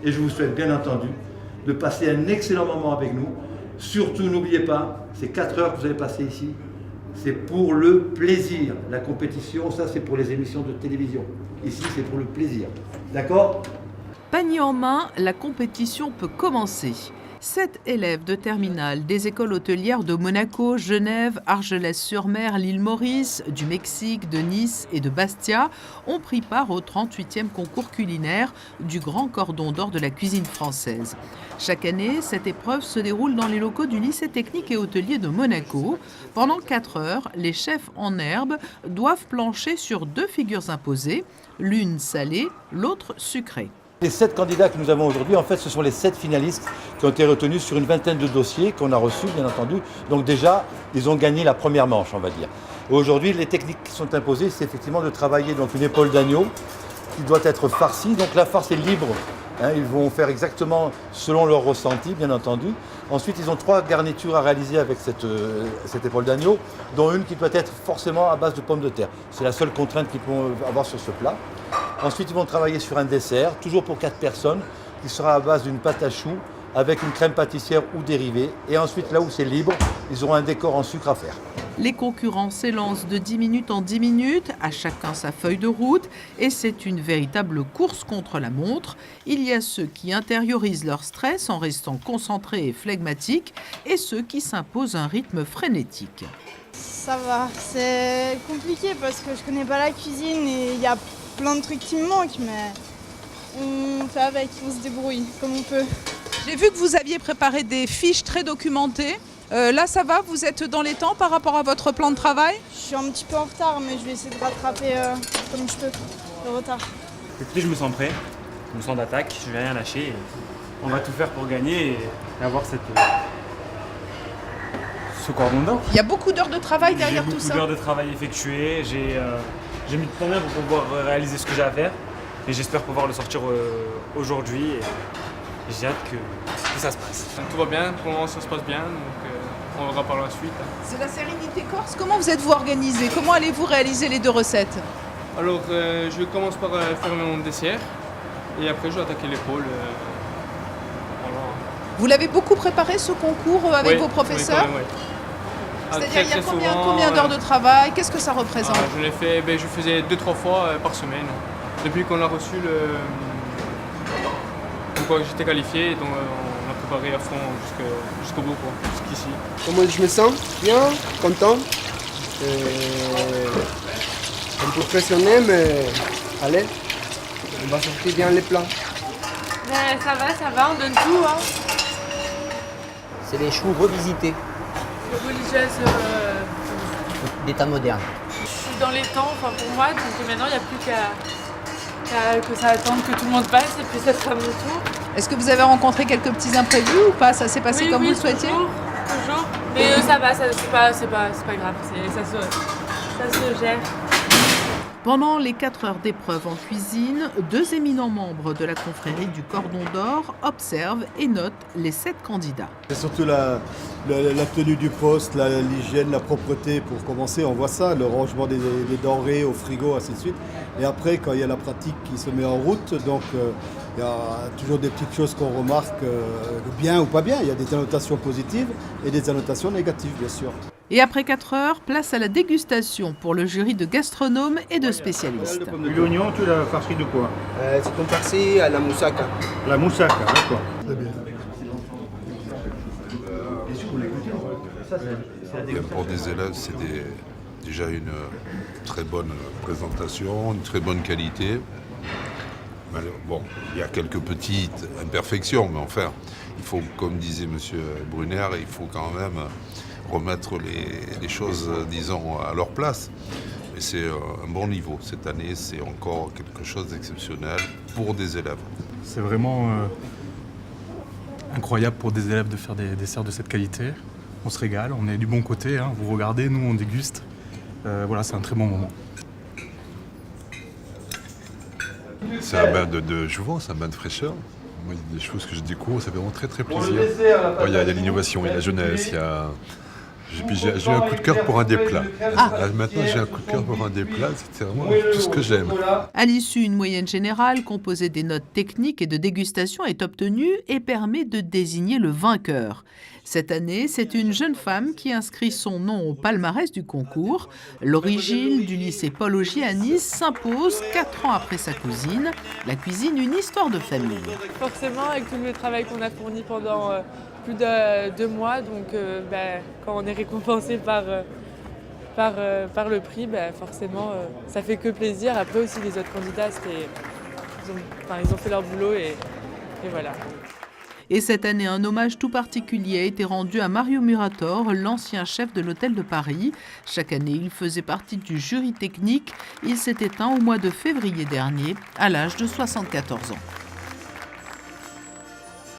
Et je vous souhaite bien entendu de passer un excellent moment avec nous. Surtout, n'oubliez pas, ces 4 heures que vous allez passer ici, c'est pour le plaisir. La compétition, ça c'est pour les émissions de télévision. Ici, c'est pour le plaisir. D'accord ? Panier en main, la compétition peut commencer. 7 élèves de terminale des écoles hôtelières de Monaco, Genève, Argelès-sur-Mer, l'île Maurice, du Mexique, de Nice et de Bastia ont pris part au 38e concours culinaire du Grand Cordon d'Or de la cuisine française. Chaque année, cette épreuve se déroule dans les locaux du lycée technique et hôtelier de Monaco. Pendant 4 heures, les chefs en herbe doivent plancher sur 2 figures imposées, l'une salée, l'autre sucrée. Les 7 candidats que nous avons aujourd'hui, en fait, ce sont les 7 finalistes qui ont été retenus sur une vingtaine de dossiers qu'on a reçus, bien entendu. Donc déjà, ils ont gagné la première manche, on va dire. Aujourd'hui, les techniques qui sont imposées, c'est effectivement de travailler donc une épaule d'agneau qui doit être farcie. Donc la farce est libre. Ils vont faire exactement selon leur ressenti, bien entendu. Ensuite, ils ont 3 garnitures à réaliser avec cette épaule d'agneau, dont une qui doit être forcément à base de pommes de terre. C'est la seule contrainte qu'ils vont avoir sur ce plat. Ensuite, ils vont travailler sur un dessert, toujours pour 4 personnes, qui sera à base d'une pâte à choux avec une crème pâtissière ou dérivée. Et ensuite, là où c'est libre, ils auront un décor en sucre à faire. Les concurrents s'élancent de 10 minutes en 10 minutes, à chacun sa feuille de route, et c'est une véritable course contre la montre. Il y a ceux qui intériorisent leur stress en restant concentrés et flegmatiques, et ceux qui s'imposent un rythme frénétique. Ça va, c'est compliqué parce que je connais pas la cuisine et il y a plein de trucs qui me manquent, mais on fait avec, on se débrouille comme on peut. J'ai vu que vous aviez préparé des fiches très documentées. Là, ça va, vous êtes dans les temps par rapport à votre plan de travail? Je suis un petit peu en retard, mais je vais essayer de rattraper comme je peux le retard. Écoutez, je me sens prêt, je me sens d'attaque, je vais rien lâcher. On va tout faire pour gagner et avoir ce cordon d'or. Il y a beaucoup d'heures de travail derrière tout ça. J'ai beaucoup d'heures de travail effectuées, j'ai mis de temps pour pouvoir réaliser ce que j'ai à faire et j'espère pouvoir le sortir aujourd'hui et j'ai hâte que ça se passe. Tout va bien, pour le moment ça se passe bien, donc on verra par la suite. C'est la sérénité corse. Comment vous êtes-vous organisé? Comment allez-vous réaliser les 2 recettes? Alors je commence par faire mon dessert et après je vais attaquer l'épaule. Voilà. Vous l'avez beaucoup préparé ce concours avec Oui, vos professeurs? oui, quand même, oui. C'est-à-dire il y a Très souvent, combien d'heures de travail? Qu'est-ce que ça représente? je faisais 2-3 fois par semaine. Depuis qu'on a reçu pourquoi j'étais qualifié, donc on a préparé à fond jusqu'au bout, jusqu'ici. Comment je me sens? Bien, content. Un peu pressionné, mais allez, on va sortir bien les plats. Ben, ça va, on donne tout. Hein. C'est les choux revisités Religieuse d'état moderne. je suis dans les temps, enfin pour moi, donc maintenant il n'y a plus qu'à que ça attende que tout le monde passe et puis ça sera mon tour. Est-ce que vous avez rencontré quelques petits imprévus ou pas? Ça s'est passé comme vous le souhaitiez? Toujours. Mais ça va, c'est pas grave, ça se gère. Pendant les 4 heures d'épreuve en cuisine, 2 éminents membres de la confrérie du Cordon d'Or observent et notent les 7 candidats. C'est surtout la tenue du poste, l'hygiène, la propreté pour commencer. On voit ça, le rangement des denrées au frigo, ainsi de suite. Et après, quand il y a la pratique qui se met en route, donc il y a toujours des petites choses qu'on remarque, bien ou pas bien. Il y a des annotations positives et des annotations négatives, bien sûr. Et après 4 heures, place à la dégustation pour le jury de gastronomes et de spécialistes. L'oignon, tu l'as farci de quoi? C'est un farci à la moussaka. La moussaka, d'accord. Pour des élèves, c'est déjà une très bonne présentation, une très bonne qualité. Bon, il y a quelques petites imperfections, mais enfin, il faut, comme disait M. Brunner, il faut quand même remettre les choses, disons, à leur place. Et c'est un bon niveau. Cette année, c'est encore quelque chose d'exceptionnel pour des élèves. C'est vraiment incroyable pour des élèves de faire des desserts de cette qualité. On se régale, on est du bon côté, hein. Vous regardez, nous on déguste. Voilà, c'est un très bon moment. C'est un bain de jouvence, c'est un bain de fraîcheur. Moi, il y a des choses que je découvre, ça fait vraiment très très plaisir. Il y a l'innovation, il y a la jeunesse, il y a J'ai eu un coup de cœur pour un des plats. Maintenant, j'ai un coup de cœur pour un des plats, c'est vraiment tout ce que j'aime. À l'issue, une moyenne générale composée des notes techniques et de dégustation est obtenue et permet de désigner le vainqueur. Cette année, c'est une jeune femme qui inscrit son nom au palmarès du concours. Laurie Gilles, du lycée Paul Augier à Nice, s'impose 4 ans après sa cousine. La cuisine, une histoire de famille. Forcément, avec tout le travail qu'on a fourni pendant plus de 2 mois, donc quand on est récompensé par le prix, forcément, ça fait que plaisir. Après aussi, les autres candidats, ils ont fait leur boulot et voilà. Et cette année, un hommage tout particulier a été rendu à Mario Murator, l'ancien chef de l'Hôtel de Paris. Chaque année, il faisait partie du jury technique. Il s'est éteint au mois de février dernier, à l'âge de 74 ans.